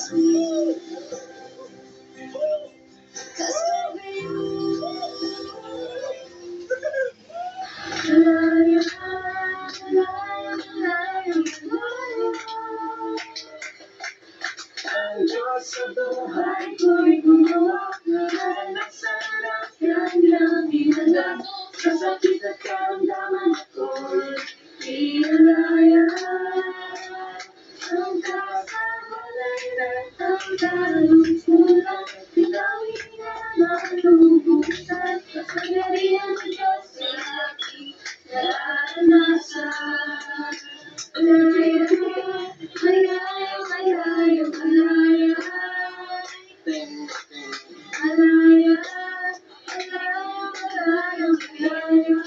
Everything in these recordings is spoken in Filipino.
Ang Diyos sa buhay ko'y gumawa ng sarap kanyang dinala. Sa sakit at karamdaman ako'y inalaya. Ang kasamalay na ang kalungkutan, pinawin niya na lubusan. Kapangyarihan ng Diyos sa aking naranasan. Malaya, malaya, malaya, malaya. Malaya, malaya, malaya, malaya.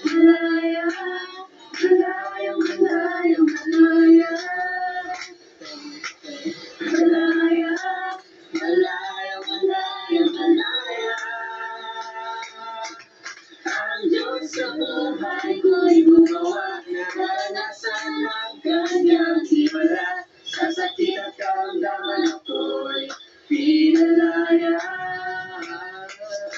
Malaya, malaya, malaya. Malaya, malaya, malaya, malaya. Ang Diyos sa buhay ko'y gumawa, naranasan ang kanyang himala. Sa sakit at karamdaman ako'y pinalaya.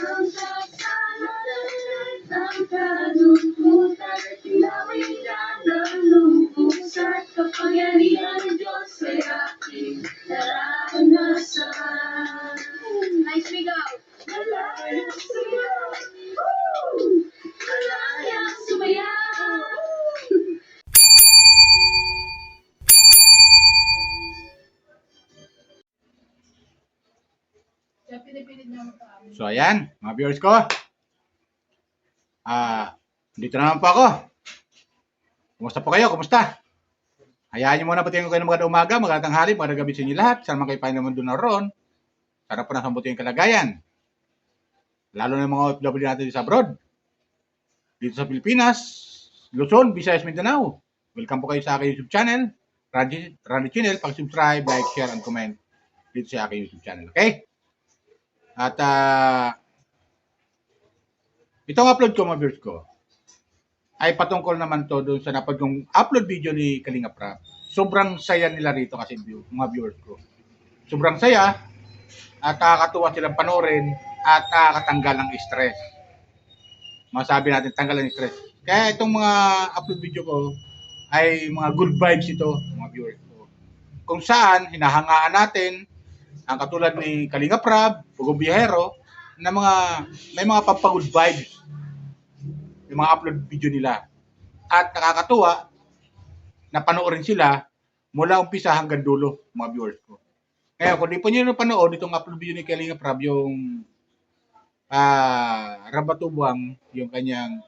Ang kasalanan ang kalungkutan at tinawid niya ng lubusan. Kapangyarihan ng Diyos ay aking naranasan. Nice bigaw! Malaya sumayaw! Woo! Malaya sumayaw! So ayan, mga viewers ko. Dito naman po ako. Kumusta po kayo? Kumusta? Hayaan niyo muna pati ko kayo ng magandang umaga, magandang tanghali, magandang gabi sa inyo lahat. Sana kayo pa naman doon na roon. Sana po nasa mabuti yung kalagayan. Lalo na yung mga OFW natin sa abroad. Dito sa Pilipinas, Luzon, Visayas, Mindanao. Welcome po kayo sa aking YouTube channel. Randy Channel, pag-subscribe, like, share, and comment dito sa aking YouTube channel. Okay? At itong upload ko, mga viewers ko, ay patungkol naman to doon sa napad kong upload video ni Kalinga Prab. Sobrang saya nila rito kasi mga viewers ko. Sobrang saya at nakakatuwa silang panoorin at nakakatanggal ng stress. Masabi natin tanggal ng stress. Kaya itong mga upload video ko ay mga good vibes ito, mga viewers ko. Kung saan hinahangaan natin ang katulad ni Kalinga Prab, Pugong Biyahero, na may mga pampagod vibes yung mga upload video nila. At nakakatuwa na panoorin sila mula umpisa hanggang dulo, mga viewers ko. Ngayon, kung di po nyo napanood itong upload video ni Kalinga Prab, yung Rabatubang, yung kanyang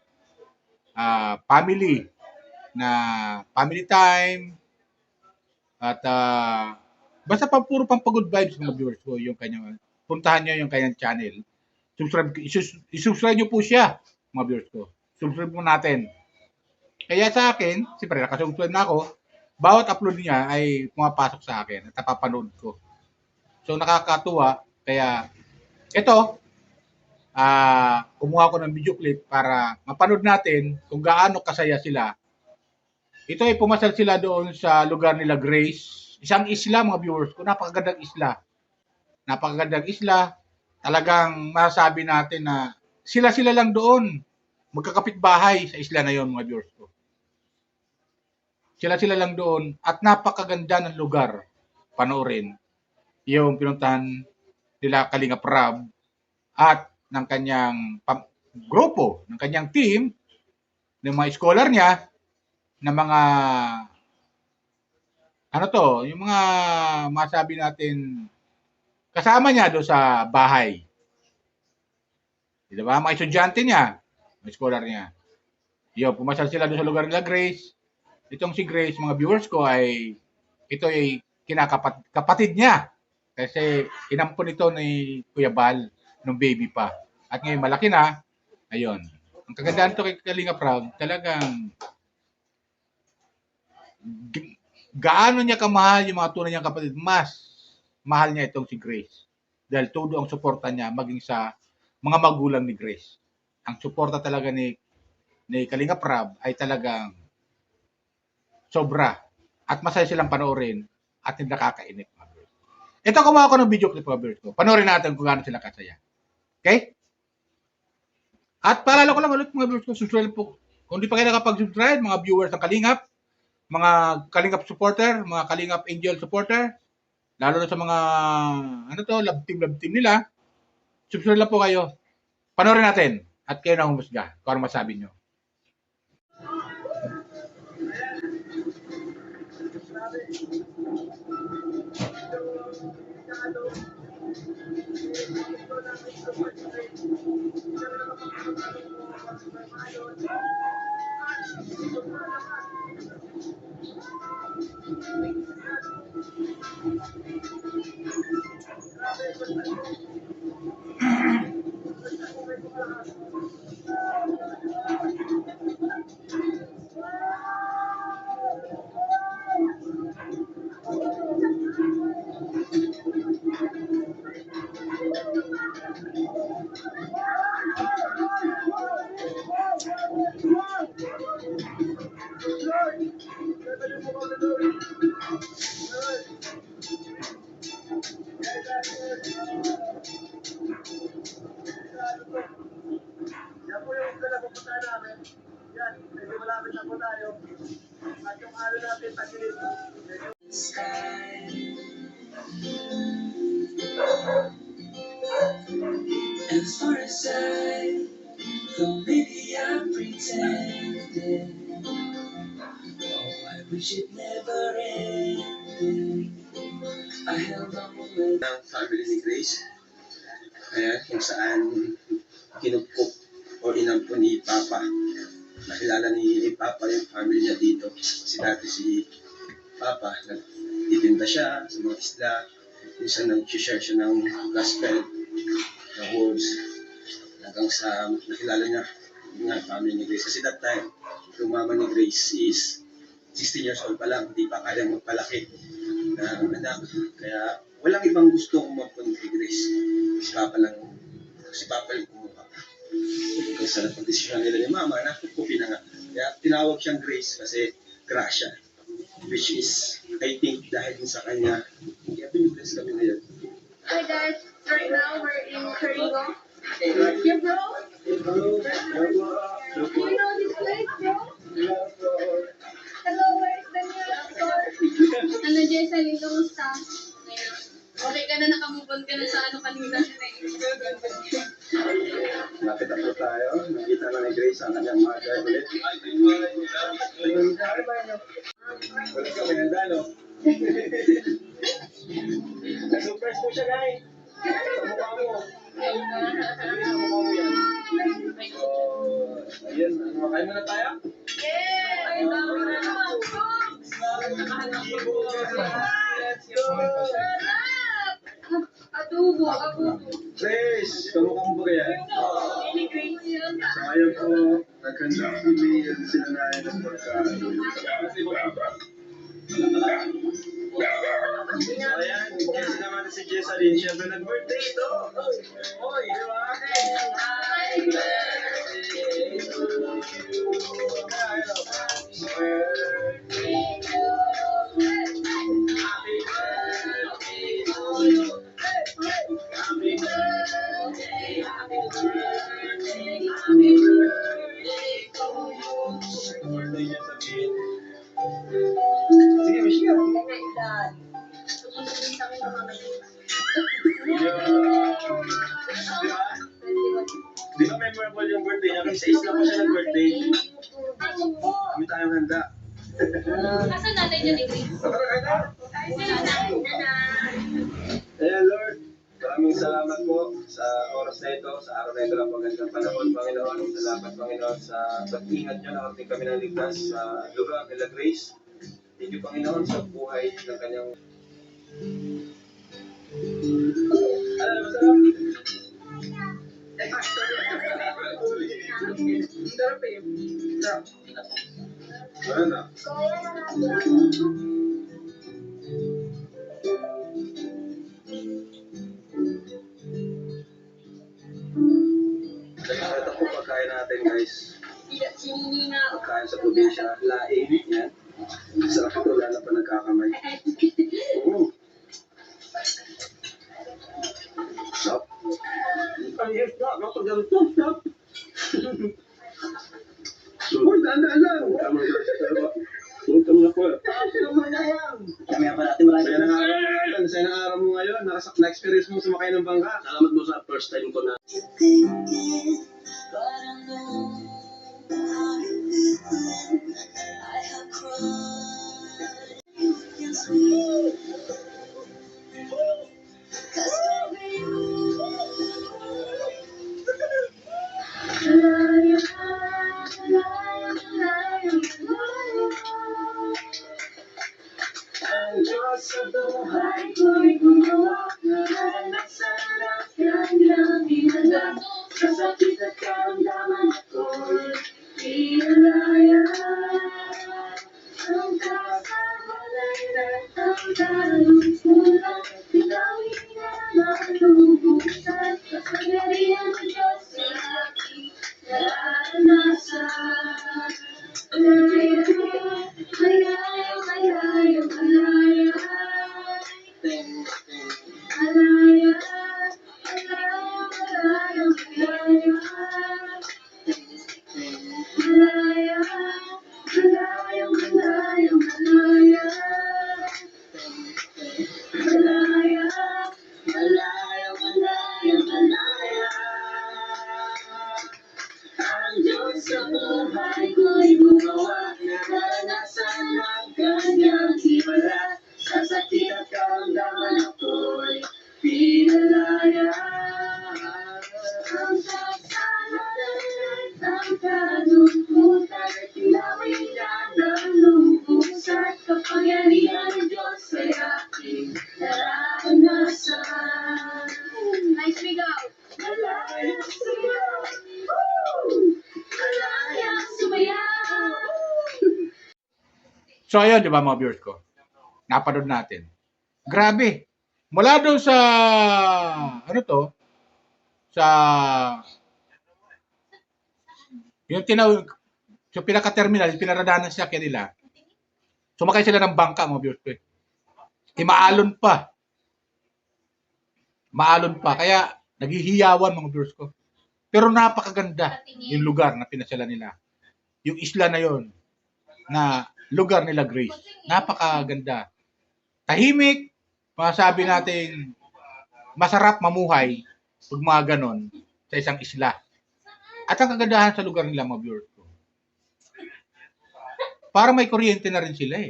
family time, at basta puro pampagod vibes, mga viewers ko, yung kanyang, puntahan nyo yung kanyang channel. I-subscribe nyo po siya, mga viewers ko. Subscribe mo natin. Kaya sa akin, siyempre nakasubscribe na ako, bawat upload niya ay pumapasok sa akin at napapanood ko. So nakakatuwa, kaya ito, kumuha ko ng video clip para mapanood natin kung gaano kasaya sila. Ito ay pumasal sila doon sa lugar nila Grace. Isang isla, mga viewers ko, napakagandang isla. Napakagandang isla. Talagang masasabi natin na sila lang doon. Magkakapit bahay sa isla na yon, mga viewers ko. Sila lang doon at napakaganda ng lugar. Panoorin yung pinuntahan nila Kalinga Prab at ng kanyang grupo, ng kanyang team, ng mga scholar niya, ng mga yung mga masabi natin kasama niya doon sa bahay. Di ba? Mga estudyante niya, mga scholar niya. Pumasal sila doon sa lugar nila Grace. Itong si Grace, mga viewers ko, ito ay kapatid niya. Kasi inampon ito ni Kuya Bal nung baby pa. At ngayon malaki na. Ayun. Ang kagandaan ito kay Kalinga Prab, talagang gaano niya kamahal yung mga tunay niyang kapatid, mas mahal niya itong si Grace. Dahil todo ang suporta niya maging sa mga magulang ni Grace. Ang suporta talaga ni Kalinga Prab ay talagang sobra. At masaya silang panoorin at hindi nakakainip, mga viewers. Ito, kumuha ko ng video clip, mga viewers ko. Panoorin natin kung gaano sila kasaya. Okay? At paalala ko lang ulit, mga viewers ko, subscribe po. Kung di pa kayo nakapag-subscribe, mga viewers ng Kalingap, mga Kalingap supporter, mga Kalingap Angel supporter, lalo na sa mga, love team nila, subscribe lang po kayo. Panoorin natin at kayo na humusga kung ano masabi nyo. Yan po yung pupunta namin. Yan, medyo malapit na po tayo. At yung araw natin, tagilid. As far as I, though maybe I'm pretending, oh, I wish it never ended. I held on with Ng family ni Grace. Ayan, kung saan kinupkup o inampun ni Papa. Nakilala ni Papa yung family niya dito. Kasi dati si Papa, nagtitinda siya sa mga isla. Minsan nag-share siya ng gospel, ng words. Hanggang sa nakilala niya yung family ni Grace. Kasi that time, yung mama ni Grace is 16 years old pa lang, hindi pa kayang magpalaki ng anak. Kaya walang ibang gusto umampun kay Grace. Si Papa yung kumuha. Kasi sa pag-desisyon nila ni Mama, nakukupin na nga. Kaya tinawag siyang Grace kasi Gracia. Which is, I think, dahil din sa kanya, kaya pinibless kami ngayon. Hi guys, right now we're in Keringo. Yeah, bro? Do you know this place, bro? Hello, where's the nearest store? Ano, Jesseline, kamusta? Okay ka na, nakamove on ka na sa ano kanina. Lapit na po tayo. Nakita na ni Grace ang kanyang mother ulit. Wala ka, may handa, no? Na-surprise po siya, guys. Sa mukha mo. Sa mukha mo yan. Ayun, kain muna tayo? Yeah! Ay, dami na naman. Let's go! Sarap! Adobo, adobo. Grace, kamukha mo ba yan? Ini Grace yun. So, ayun po, nagkanda si May at sila na yun ang pagkain. So, ayan, kasi naman si Jesseline, siyempre nag-birthday ito. Oy, di ba? Happy birthday to you. Happy birthday to you. Happy birthday to you. Happy birthday, happy birthday, happy birthday to you. Birthday niya sabihin. Sige, Michelle. Di ba memorable yung birthday niya? Kasi sa isla pa siya nag-birthday. Kami tayong handa. Asan nanay niya ni Grace? Ayan, Lord. Maraming salamat po sa oras na ito, sa araw na ito ng magandang panahon, Panginoon. Salamat, Panginoon, sa pag-ingat niyo na ating kami ng ligtas sa lugar nila Grace. Thank you, Panginoon, sa buhay ng kanyang... Ano, masarap? Ano na? Ito po pagkain natin, guys. Pagkain sa probinsya, laing yan. Sarap ito, lalo pa nagkakamay. Kaya pa natin marami. Saya ng araw mo ngayon. Saya ng araw mo ngayon. Na-experience mo sumakay ng bangka. Salamat mo sa first time ko na. Thinking, but I know how you feel. I have cried against me. 'Cause baby, Ang Diyos sa buhay. ko'y gumawa ng masarap kanyang hinala. Sa sakit at karamdaman ako'y inalaya. Ang kasamalay na ang kalungkutan, pinawin niya na lubusan. Kapangyarihan ng Diyos ay aking naranasan. Malaya, malaya, malaya, malaya. Malaya, malaya, malaya, malaya. Malaya, malaya, malaya, malaya. Malaya, malaya, malaya, malaya. Ang Diyos sa buhay ko'y gumawa, naranasan ang kanyang himala. Sa sakit at karamdaman ako'y pinalaya. Ang kasalanan, ang kalungkutan, ay tinawid niya ng lubusan. Kapangyarihan ng Diyos ay aking naranasan. Nice bigaw. Malaya sumayaw. Woo! Malaya sumayaw. So ayun, di ba mga viewers ko? Napanood natin. Grabe. Mula doon sa, ano to, sa, yung tinawag, sa pinaka-terminal, pinaradanan siya nila. Sumakay sila ng bangka, mga viewers ko. Maalon pa. Maalon pa. Kaya, naghihiyawan, mga viewers ko. Pero napakaganda yung lugar na pinasyalan nila. Yung isla na yon na lugar nila Grace. Napakaganda. Tahimik, masabi natin, masarap mamuhay pag mga ganon sa isang isla. At ang kagandahan sa lugar nila, mga viewers ko, parang may kuryente na rin sila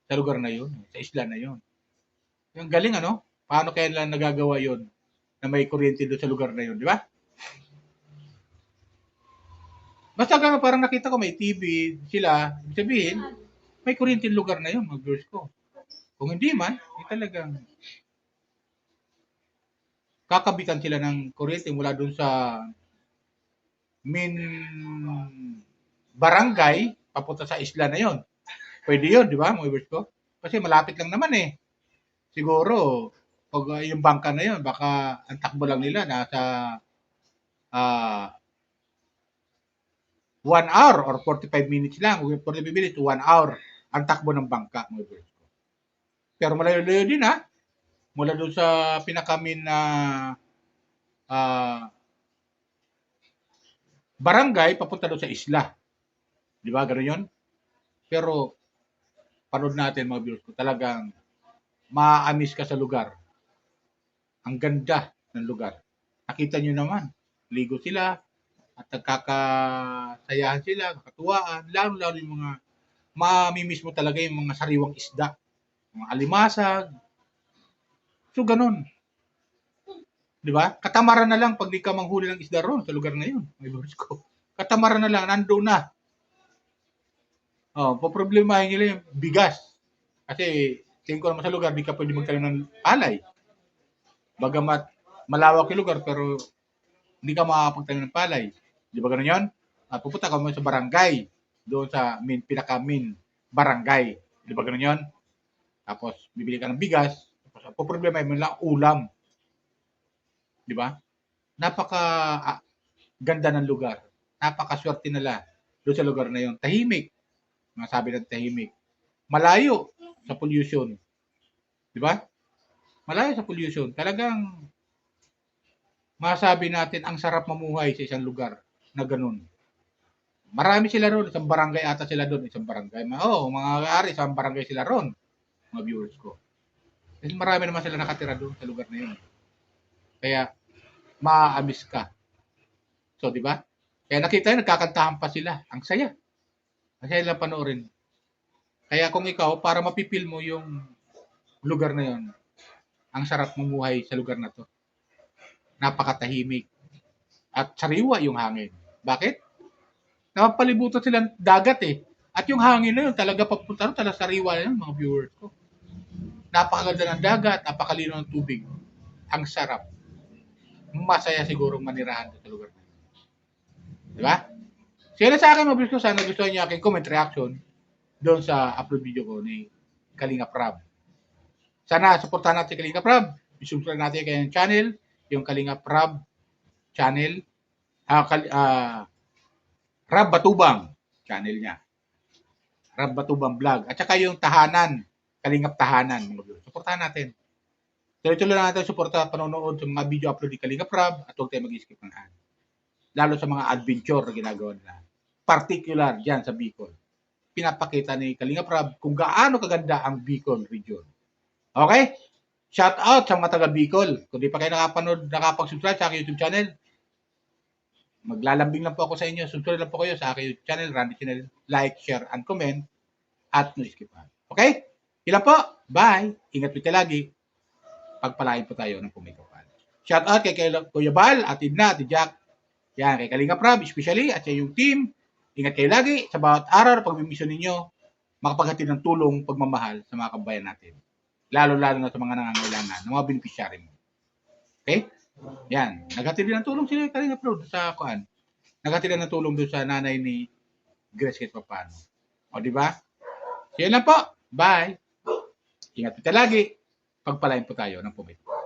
sa lugar na yun, sa isla na yun. Yung galing, ano? Paano kaya nila nagagawa yun na may kuryente doon sa lugar na yun, di ba? Basta gano'n, parang nakita ko may TV sila, ibig sabihin, may kuryente yung lugar na yun, mga viewers ko. Kung hindi man, talagang kakabitan sila ng kuryente mula doon sa main barangay papunta sa isla na yon. Pwede yun, di ba, mga viewers ko? Kasi malapit lang naman Siguro, pag yung bangka na yun, baka ang takbo lang nila nasa 1 hour or 45 minutes lang. 45 minutes to 1 hour ang takbo ng bangka, mga viewers ko. Pero malayo-layo din mula doon sa pinakamin na barangay papunta doon sa isla. Di ba? Gano'n yun? Pero panood natin, mga viewers ko, talagang maaamis ka sa lugar. Ang ganda ng lugar. Nakita nyo naman, ligo sila at nagkakasayahan sila, kakatuwaan, lalo-lalo yung mga mamimiss mo talaga yung mga sariwang isda, mga alimasag. So, ganun. Di ba? Katamaran na lang pag di ka manghuli ng isda ron sa lugar na yun. May viewers ko. Katamaran na lang, nandoon na. Poproblemahin nila yung bigas. Kasi, tingin ko naman sa lugar, di ka pwede magtanim ng palay. Bagamat malawak yung lugar, pero hindi ka makakapagtanim ng palay. Di ba ganun yun? At pupunta ka mo sa barangay. Doon sa pinaka-main barangay. Di ba ganun yun? Tapos, bibili ka ng bigas. Tapos, poproblemahin mo lang ulam. Di ba? Napaka ganda ng lugar. Napakaswerte nila doon sa lugar na yun. Tahimik. Masabi ng tahimik. Malayo sa pollution. Di ba? Malayo sa pollution. Talagang masabi natin ang sarap mamuhay sa isang lugar na ganun. Marami sila roon. Isang barangay ata sila doon. Isang barangay. Mga ari, isang barangay sila roon. Mga viewers ko. Kasi marami naman sila nakatira doon sa lugar na yun. Kaya, maaamis ka. So, di ba? Kaya nakita yun, nagkakantahan pa sila. Ang saya. Ang saya lang panoorin. Kaya kung ikaw, para mapipil mo yung lugar na yun, ang sarap mumuhay sa lugar na to. Napakatahimik. At sariwa yung hangin. Bakit? Napapalibutan silang dagat eh. At yung hangin na yun, talaga papunta rin, talaga sariwa na yun, mga viewers ko. Napakaganda ng dagat, napakalino ng tubig. Ang sarap. Masaya siguro manirahan sa lugar na yun. Diba? Share sa akin, mga viewers ko, sana gusto niyo aking comment reaction doon sa upload video ko ni Kalinga Prab. Sana supportahan natin si Kalinga Prab. I-subscribe natin kanyang channel, yung Kalinga Prab channel. Rab Batubang channel niya. Rab Batubang vlog. At saka yung Tahanan, Kalingap Tahanan. Supportahan natin. Tuloy-tuloy na natin suporta panonood sa mga video upload ni Kalingap Rab at huwag tayo mag-skip ng ad. Lalo sa mga adventure na ginagawa nila. Particular dyan sa Bicol. Pinapakita ni Kalingap Rab kung gaano kaganda ang Bicol region. Okay? Shout out sa mga taga Bicol. Kung di pa kayo nakapag-subscribe sa aking YouTube channel, maglalambing lang po ako sa inyo. Subscribe lang po kayo sa aking YouTube channel, Randy Channel. Like, share, and comment. At no skip. Okay? Ilan po? Bye! Ingat po tayo lagi. Pagpalain po tayo ng pumikapal. Shout out kay Kuya Bal, at Idna, at Jack. Yan, kay Kalinga Prab, especially, at sa yung team. Ingat kayo lagi sa bawat araw na pagmimisyon ninyo, makapaghatid ng tulong, pagmamahal sa mga kabayan natin. Lalo-lalo na sa mga nangangailangan, ng mga beneficiary mo. Okay? Yan. Naghatid din ng tulong sila Kalinga Prab sa kuan. Naghatid din ng tulong doon sa nanay ni Grace kahit papano. O, di ba? So, yan lang po. Bye! Ingat po tayo lagi. Pagpalain po tayo ng pumikapal.